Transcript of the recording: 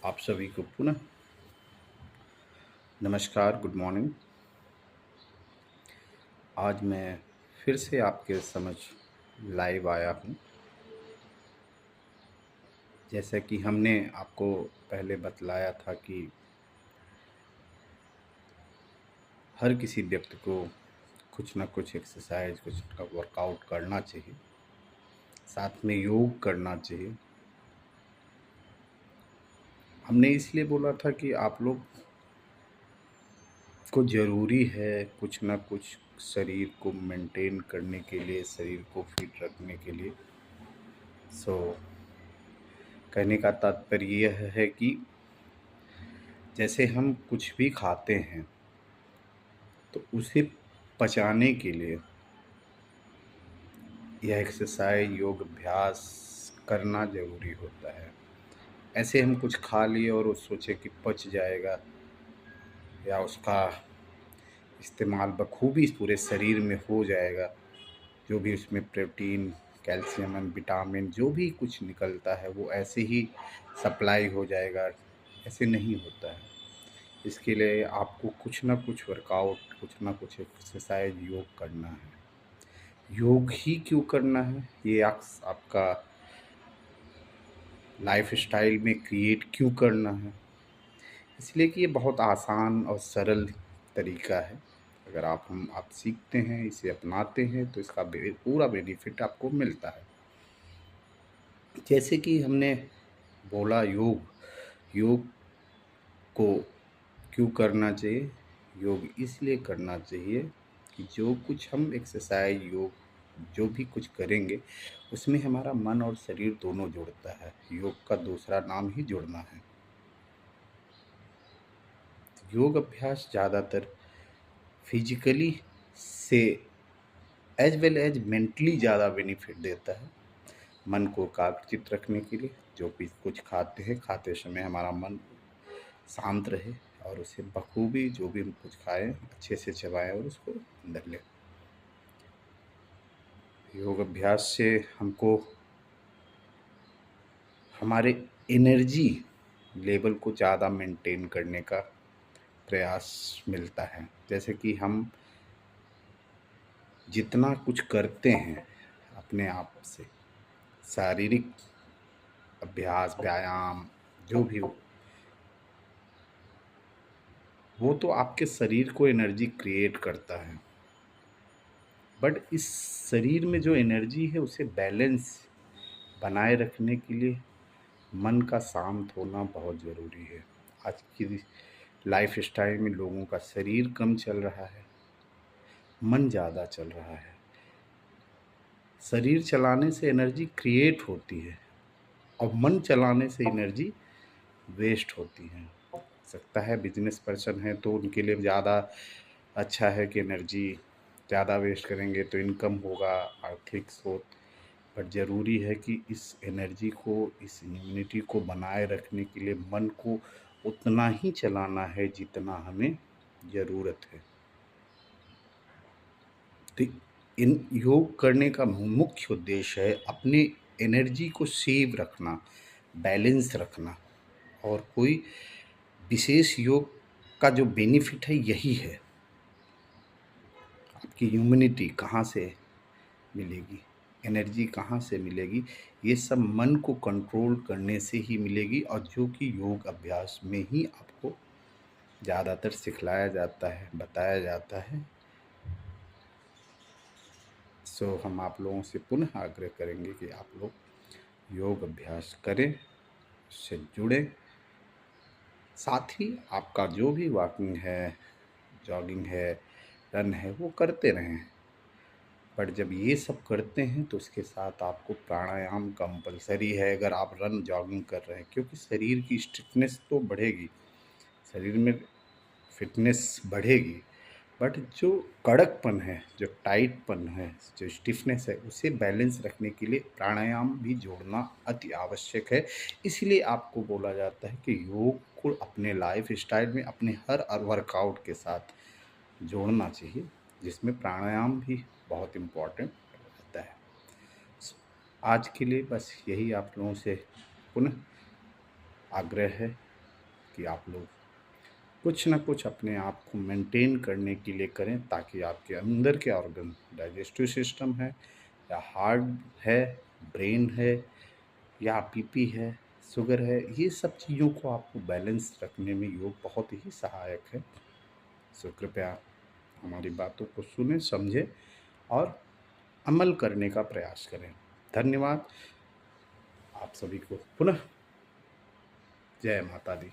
आप सभी को पुनः नमस्कार, गुड मॉर्निंग। आज मैं फिर से आपके समझ लाइव आया हूँ। जैसा कि हमने आपको पहले बतलाया था कि हर किसी व्यक्ति को कुछ ना कुछ एक्सरसाइज, कुछ ना वर्कआउट करना चाहिए, साथ में योग करना चाहिए। हमने इसलिए बोला था कि आप लोग को ज़रूरी है कुछ ना कुछ शरीर को मेंटेन करने के लिए, शरीर को फिट रखने के लिए। कहने का तात्पर्य यह है कि जैसे हम कुछ भी खाते हैं तो उसे पचाने के लिए यह एक्सरसाइज, योग अभ्यास करना ज़रूरी होता है। ऐसे हम कुछ खा लिए और वो सोचे कि पच जाएगा या उसका इस्तेमाल बखूबी पूरे शरीर में हो जाएगा, जो भी उसमें प्रोटीन, कैल्शियम एंड विटामिन जो भी कुछ निकलता है वो ऐसे ही सप्लाई हो जाएगा। ऐसे नहीं होता है। इसके लिए आपको कुछ ना कुछ वर्कआउट, कुछ ना कुछ एक्सरसाइज, योग करना है। योग ही क्यों करना है, ये आपका लाइफ स्टाइल में क्रिएट क्यों करना है, इसलिए कि ये बहुत आसान और सरल तरीका है। अगर आप सीखते हैं, इसे अपनाते हैं तो इसका पूरा बेनिफिट आपको मिलता है। जैसे कि हमने बोला, योग योग को क्यों करना चाहिए। योग इसलिए करना चाहिए कि जो कुछ हम एक्सरसाइज, योग जो भी कुछ करेंगे उसमें हमारा मन और शरीर दोनों जुड़ता है। योग का दूसरा नाम ही जुड़ना है। योग अभ्यास ज़्यादातर फिजिकली से एज वेल एज मेंटली ज़्यादा बेनिफिट देता है। मन को एकाग्रचित रखने के लिए, जो भी कुछ खाते हैं, खाते समय हमारा मन शांत रहे और उसे बखूबी जो भी हम कुछ खाएं अच्छे से चबाएं और उसको अंदर लें। योग अभ्यास से हमको हमारे एनर्जी लेवल को ज़्यादा मेंटेन करने का प्रयास मिलता है। जैसे कि हम जितना कुछ करते हैं अपने आप से, शारीरिक अभ्यास, व्यायाम जो भी हो, वो तो आपके शरीर को एनर्जी क्रिएट करता है। बट इस शरीर में जो एनर्जी है उसे बैलेंस बनाए रखने के लिए मन का शांत होना बहुत ज़रूरी है। आज की लाइफ स्टाइल में लोगों का शरीर कम चल रहा है, मन ज़्यादा चल रहा है। शरीर चलाने से एनर्जी क्रिएट होती है और मन चलाने से एनर्जी वेस्ट होती है। सकता है बिजनेस पर्सन है तो उनके लिए ज़्यादा अच्छा है कि एनर्जी ज़्यादा वेस्ट करेंगे तो इनकम होगा, आर्थिक स्रोत। बट ज़रूरी है कि इस एनर्जी को, इस इम्यूनिटी को बनाए रखने के लिए मन को उतना ही चलाना है जितना हमें ज़रूरत है। तो इन योग करने का मुख्य उद्देश्य है अपने एनर्जी को सेव रखना, बैलेंस रखना। और कोई विशेष योग का जो बेनिफिट है यही है। आपकी इम्यूनिटी कहाँ से मिलेगी, एनर्जी कहाँ से मिलेगी, ये सब मन को कंट्रोल करने से ही मिलेगी, और जो कि योग अभ्यास में ही आपको ज़्यादातर सिखलाया जाता है, बताया जाता है। हम आप लोगों से पुनः आग्रह करेंगे कि आप लोग योग अभ्यास करें, उससे जुड़ें। साथ ही आपका जो भी वॉकिंग है, जॉगिंग है, रन है, वो करते रहें। बट जब ये सब करते हैं तो उसके साथ आपको प्राणायाम कंपलसरी है अगर आप रन, जॉगिंग कर रहे हैं, क्योंकि शरीर की स्टिफनेस तो बढ़ेगी, शरीर में फिटनेस बढ़ेगी। बट जो कड़कपन है, जो टाइटपन है, जो स्टिफनेस है, उसे बैलेंस रखने के लिए प्राणायाम भी जोड़ना अति आवश्यक है। इसलिए आपको बोला जाता है कि योग को अपने लाइफ स्टाइल में, अपने हर वर्कआउट के साथ जोड़ना चाहिए, जिसमें प्राणायाम भी बहुत इम्पोर्टेंट रहता है। आज के लिए बस यही आप लोगों से पुनः आग्रह है कि आप लोग कुछ ना कुछ अपने आप को मेंटेन करने के लिए करें, ताकि आपके अंदर के ऑर्गन, डाइजेस्टिव सिस्टम है या हार्ट है, ब्रेन है या बीपी है, शुगर है, ये सब चीज़ों को आपको बैलेंस रखने में योग बहुत ही सहायक है। सो कृपया हमारी बातों को सुने, समझें और अमल करने का प्रयास करें। धन्यवाद। आप सभी को पुनः जय माता दी।